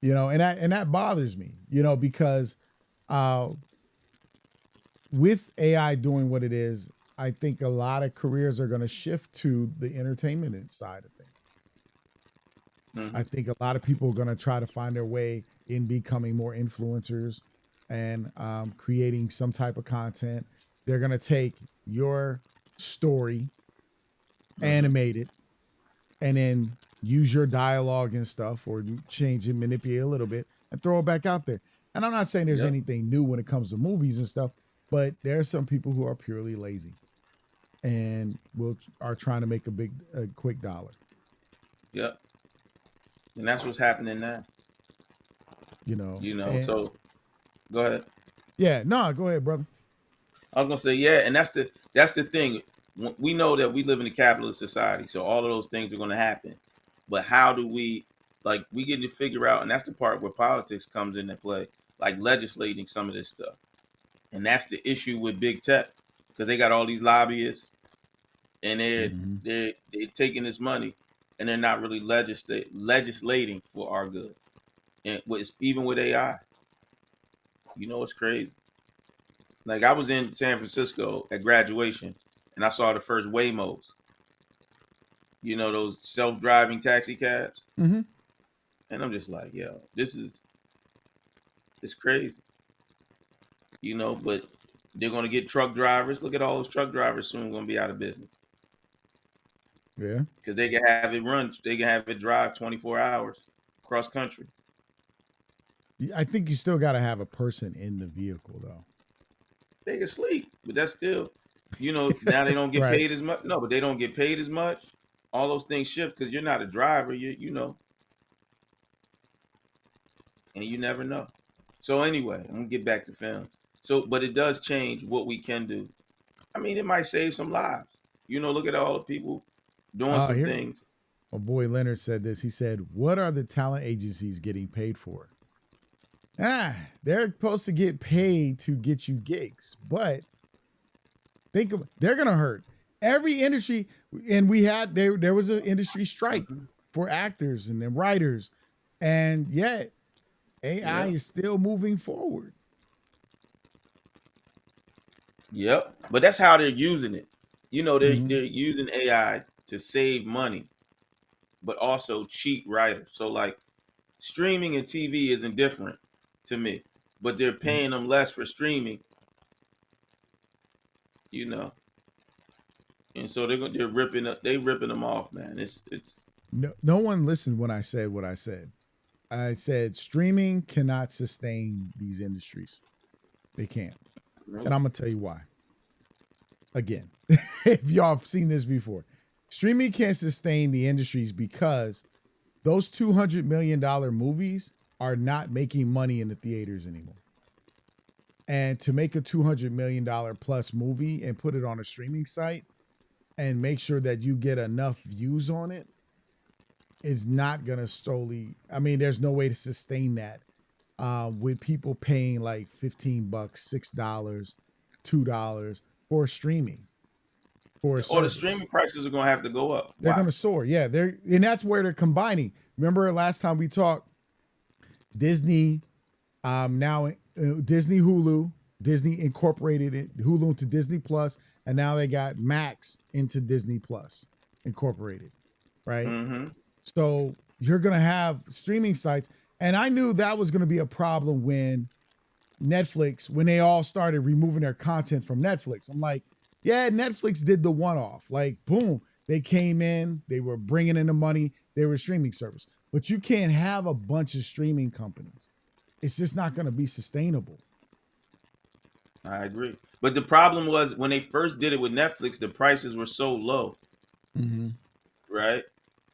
You know, and that bothers me, you know, because with AI doing what it is, I think a lot of careers are going to shift to the entertainment side of things. I think a lot of people are going to try to find their way in becoming more influencers and creating some type of content. They're going to take your story, animate it, and then use your dialogue and stuff, or change and manipulate a little bit and throw it back out there. And I'm not saying there's anything new when it comes to movies and stuff, but there are some people who are purely lazy and are trying to make a quick dollar. Yep. And that's what's happening now. And So go ahead. yeah, no, go ahead, brother. I was gonna say, yeah, and that's the thing. We know that we live in a capitalist society, so all of those things are gonna happen. But how do we, like, we get to figure out, and that's the part where politics comes into play, like legislating some of this stuff. And that's the issue with big tech, because they got all these lobbyists, and Mhm. they're taking this money, and they're not really legislating for our good. And even with AI, it's crazy. Like, I was in San Francisco at graduation, and I saw the first Waymos. Those self-driving taxi cabs, Mhm. and I'm just like, yo, it's crazy. But they're gonna get truck drivers. Look at all those truck drivers soon gonna be out of business Yeah. because they can have it run. They can have it drive 24 hours cross country. I think you still got to have a person in the vehicle though. They can sleep, but that's still, now they don't get Right. paid as much. No, but they don't get paid as much. All those things shift because you're not a driver. And you never know. So anyway, I'm gonna get back to film. So, but it does change what we can do. I mean, it might save some lives. Look at all the people doing some Here, things. my boy Leonard said this. He said, "What are the talent agencies getting paid for?" They're supposed to get paid to get you gigs, but they're gonna hurt every industry. And there was an industry strike Mhm. for actors and then writers, and yet AI Yep. is still moving forward. Yep. But that's how they're using it. Mhm. They're using AI to save money, but also cheat writers. So like streaming and TV isn't different to me, but they're paying them less for streaming. You know, and so they're ripping them off, man. It's No one listened when I said what I said. I said streaming cannot sustain these industries. They can't. And I'm going to tell you why. Again, if y'all have seen this before, streaming can't sustain the industries because those $200 million movies are not making money in the theaters anymore. And to make a $200 million plus movie and put it on a streaming site and make sure that you get enough views on it is not going to solely, I mean, there's no way to sustain that with people paying like $15, $6, $2 for streaming for a or the service. streaming prices are gonna have to go up. They're Why? going to soar. Yeah, and that's where they're combining. Remember last time we talked, Disney, now Disney Hulu, Disney incorporated it, Hulu into Disney Plus, and now they got Max into Disney Plus incorporated, right? Mm-hmm. So you're going to have streaming sites. And I knew that was going to be a problem when they all started removing their content from Netflix. I'm like, yeah, Netflix did the one off. Like, boom, they came in, they were bringing in the money, they were a streaming service. But you can't have a bunch of streaming companies. It's just not going to be sustainable. I agree. But the problem was when they first did it with Netflix, the prices were so low, Mm-hmm. right?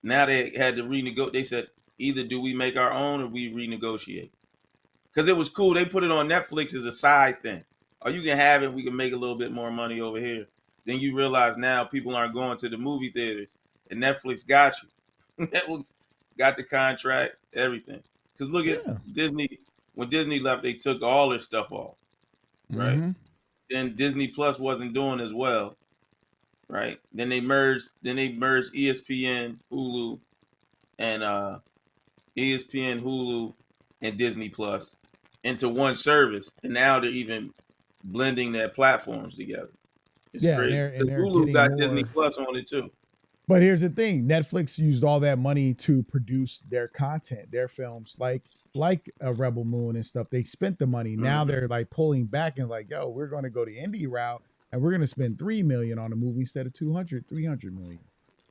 Now they had to renegotiate. They said either do we make our own or we renegotiate. Because it was cool. They put it on Netflix as a side thing. Or you can have it. We can make a little bit more money over here. Then you realize now people aren't going to the movie theaters, and Netflix got you. Netflix got the contract, everything. Because look at Yeah. Disney. When Disney left, they took all their stuff off, right? Mm-hmm. Then Disney Plus wasn't doing as well, right? Then they merged. ESPN, Hulu, and ESPN, Hulu, and Disney Plus into one service, and now they're even blending their platforms together. It's Yeah, and crazy. they're and Because they're Hulu getting got Disney more. Plus on it too. But here's the thing: Netflix used all that money to produce their content, their films, like a Rebel Moon and stuff. They spent the money. Now Mm-hmm. they're like pulling back and like, yo, we're going to go the indie route and we're going to spend 3 million on a movie instead of 200, 300 million.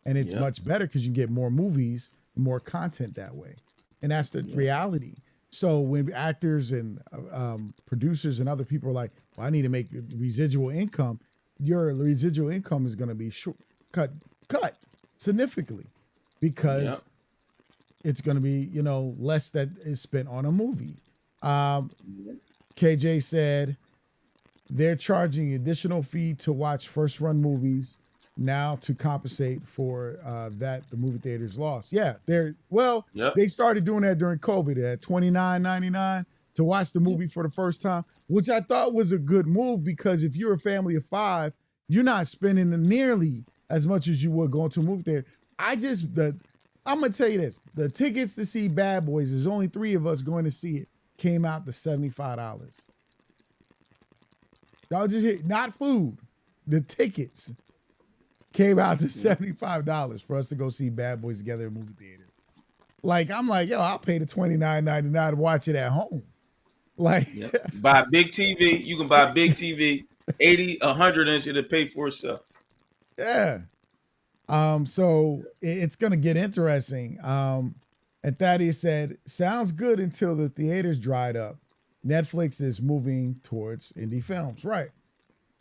And it's Yep. much better because you get more movies, more content that way. And that's the Yep. reality. So when actors and producers and other people are like, well, I need to make residual income, your residual income is going to be cut significantly Yep. because it's going to be less that is spent on a movie. KJ said they're charging additional fee to watch first run movies now to compensate for that the movie theaters lost. Yeah, Yep. they started doing that during COVID at $29.99 to watch the movie for the first time, which I thought was a good move because if you're a family of 5, you're not spending nearly as much as you would going to a movie theater. I'm gonna tell you this: the tickets to see Bad Boys, there's only 3 of us going to see it, came out to $75. Y'all just hit not food, the tickets came out to $75 for us to go see Bad Boys together in movie theater. Like I'm like, yo, I'll pay the $29.99 to watch it at home. Like, buy a big TV. You can buy a big TV, 80, 100 inch. It'll pay for itself. Yeah. So it's gonna get interesting. And Thaddeus said, sounds good until the theaters dried up. Netflix is moving towards indie films, right?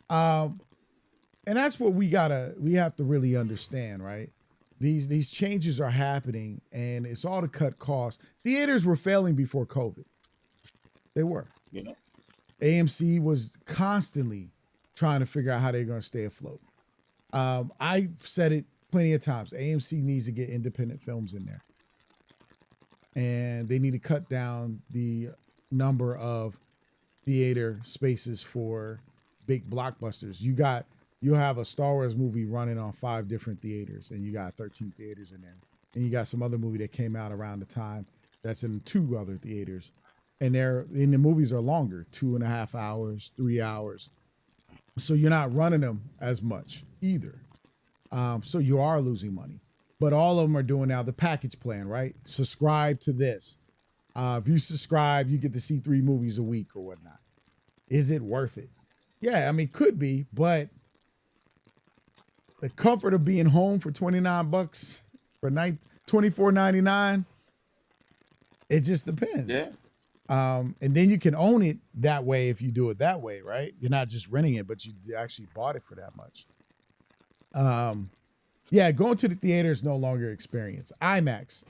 And that's what we have to really understand, right? These changes are happening, and it's all to cut costs. Theaters were failing before COVID. They were. AMC was constantly trying to figure out how they're going to stay afloat. I've said it plenty of times. AMC needs to get independent films in there, and they need to cut down the number of theater spaces for big blockbusters. You'll have a Star Wars movie running on 5 different theaters, and you got 13 theaters in there, and you got some other movie that came out around the time that's in 2 other theaters, and the movies are longer, 2.5 hours, 3 hours, so you're not running them as much either. So you are losing money, but all of them are doing now the package plan, right? Subscribe to this. If you subscribe, you get to see 3 movies a week or whatnot. Is it worth it? Yeah, I mean, could be, but the comfort of being home for $29 for $24.99, it just depends. Yeah. And then you can own it that way if you do it that way, right? You're not just renting it, but you actually bought it for that much. Yeah, going to the theater is no longer experience. IMAX.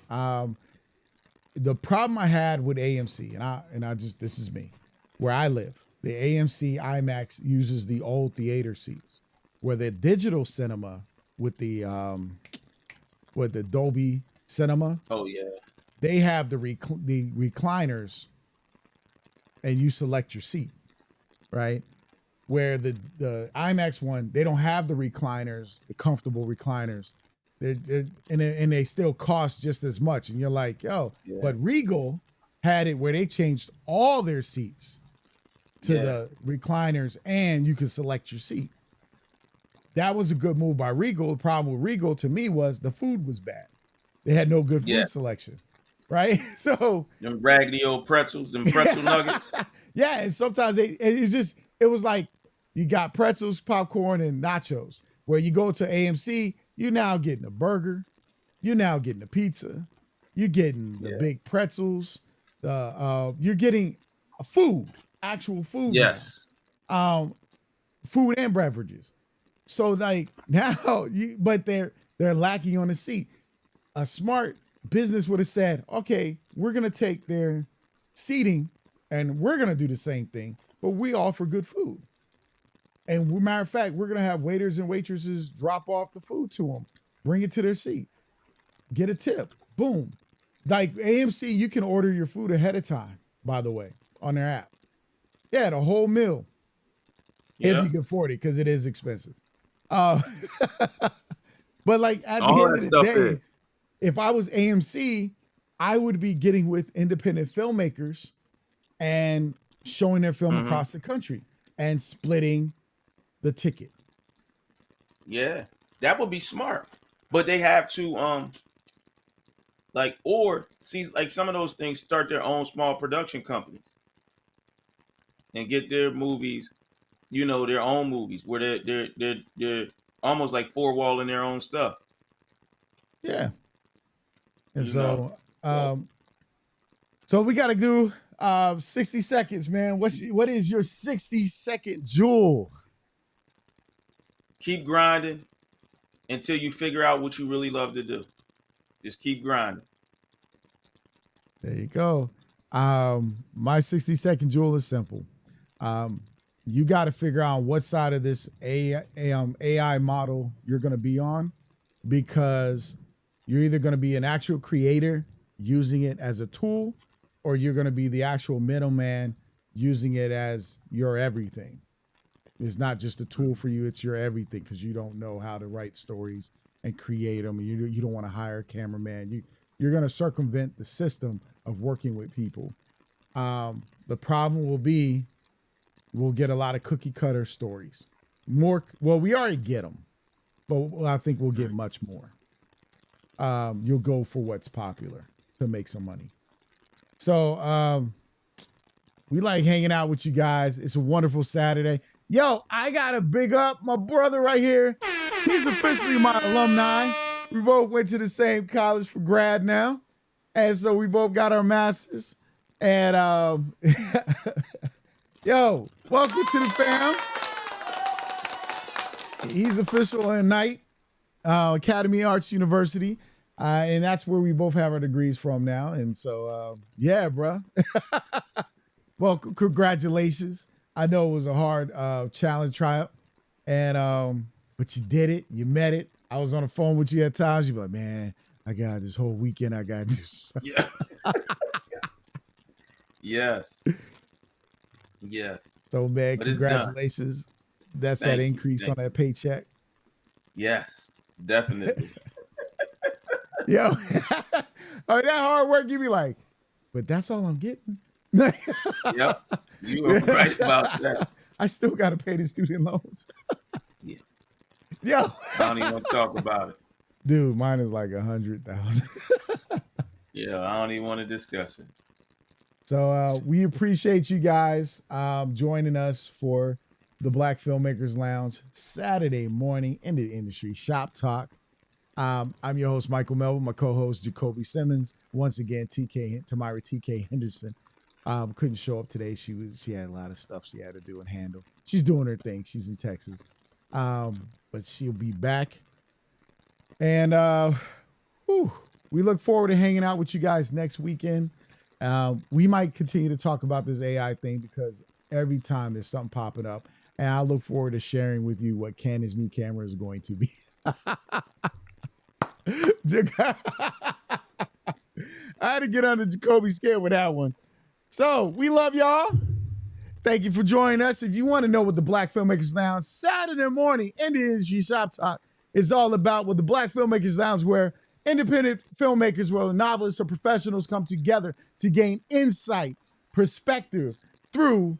The problem I had with AMC, and I just, this is me, where I live, the AMC IMAX uses the old theater seats, where the digital cinema with the Dolby Cinema. Oh yeah. They have the recliners, and you select your seat, right? Where the IMAX one, they don't have the recliners, the comfortable recliners. And they still cost just as much. And you're like, yo, but Regal had it where they changed all their seats to the recliners, and you could select your seat. That was a good move by Regal. The problem with Regal to me was the food was bad. They had no good food selection, right? So them raggedy old pretzels, them pretzel nuggets. Yeah, and sometimes it was like you got pretzels, popcorn, and nachos. Where you go to AMC, you're now getting a burger, you're now getting a pizza, you're getting the big pretzels, you're getting a food, actual food. Yes. Food and beverages. So like now, but they're lacking on the seat. A smart business would have said, okay, we're gonna take their seating and we're gonna do the same thing, but we offer good food. And matter of fact, we're gonna have waiters and waitresses drop off the food to them, bring it to their seat, get a tip, boom. Like AMC, you can order your food ahead of time, by the way, on their app. Yeah, the whole meal, if you can afford it, because it is expensive. But like at the end of the day, if I was AMC, I would be getting with independent filmmakers and showing their film across the country and splitting the ticket. Yeah, that would be smart. But they have to like some of those things start their own small production companies and get their movies, their own movies where they're almost like four-walling their own stuff. Yeah. And so we got to do 60 seconds, man. What is your 60-second jewel? Keep grinding until you figure out what you really love to do. Just keep grinding. There you go. My 60-second jewel is simple. You got to figure out what side of this AI model you're going to be on, because you're either going to be an actual creator using it as a tool, or you're going to be the actual middleman using it as your everything. It's not just a tool for you, it's your everything, because you don't know how to write stories and create them. You don't want to hire a cameraman. You're going to circumvent the system of working with people. The problem will be we'll get a lot of cookie cutter stories. Well, we already get them, but I think we'll get much more. You'll go for what's popular to make some money. So we like hanging out with you guys. It's a wonderful Saturday. Yo, I gotta big up my brother right here. He's officially my alumni. We both went to the same college for grad now. And so we both got our masters. And yo, welcome to the fam. He's official in Knight, Academy Arts University. And that's where we both have our degrees from now. And so, yeah, bro. Well, congratulations. I know it was a hard challenge tryout, and but you did it. You met it. I was on the phone with you at times. You'd be like, man, I got this whole weekend. I got this. Yeah. Yes. Yes. So, man, but congratulations. That's Thank that increase on that paycheck. Yes, definitely. Yo, oh, that hard work, you be like, but that's all I'm getting. Yep, you were right about that. I still got to pay the student loans. Yeah. Yo, I don't even want to talk about it. Dude, mine is like 100,000. Yeah, I don't even want to discuss it. So we appreciate you guys joining us for the Black Filmmakers Lounge Saturday morning in the industry shop talk. I'm your host, Michael Melvin, my co-host, Jacoby Simmons. Once again, Tamara TK Henderson couldn't show up today. She had a lot of stuff she had to do and handle. She's doing her thing. She's in Texas. But she'll be back. And we look forward to hanging out with you guys next weekend. We might continue to talk about this AI thing because every time there's something popping up. And I look forward to sharing with you what Canon's new camera is going to be. I had to get under Jacoby's skin with that one. So we love y'all. Thank you for joining us. If you want to know what the Black Filmmakers Lounge Saturday morning in the industry shop talk is all about, what the Black Filmmakers Lounge, where independent filmmakers, whether novelists or professionals, come together to gain insight, perspective through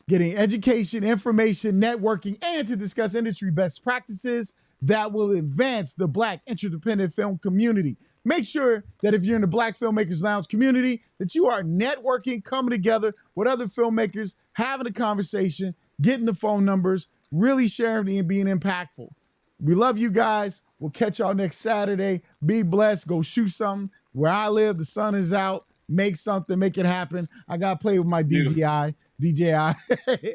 getting education, information, networking, and to discuss industry best practices that will advance the Black interdependent film community. Make sure that if you're in the Black Filmmakers Lounge community, that you are networking, coming together with other filmmakers, having a conversation, getting the phone numbers, really sharing and being impactful. We love you guys. We'll catch y'all next Saturday. Be blessed. Go shoot something. Where I live, the sun is out. Make something, make it happen. I got to play with my DJI,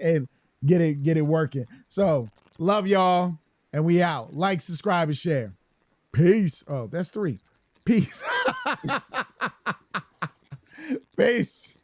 and get it working. So love y'all. And we out. Like, subscribe, and share. Peace. Oh, that's 3. Peace. Peace.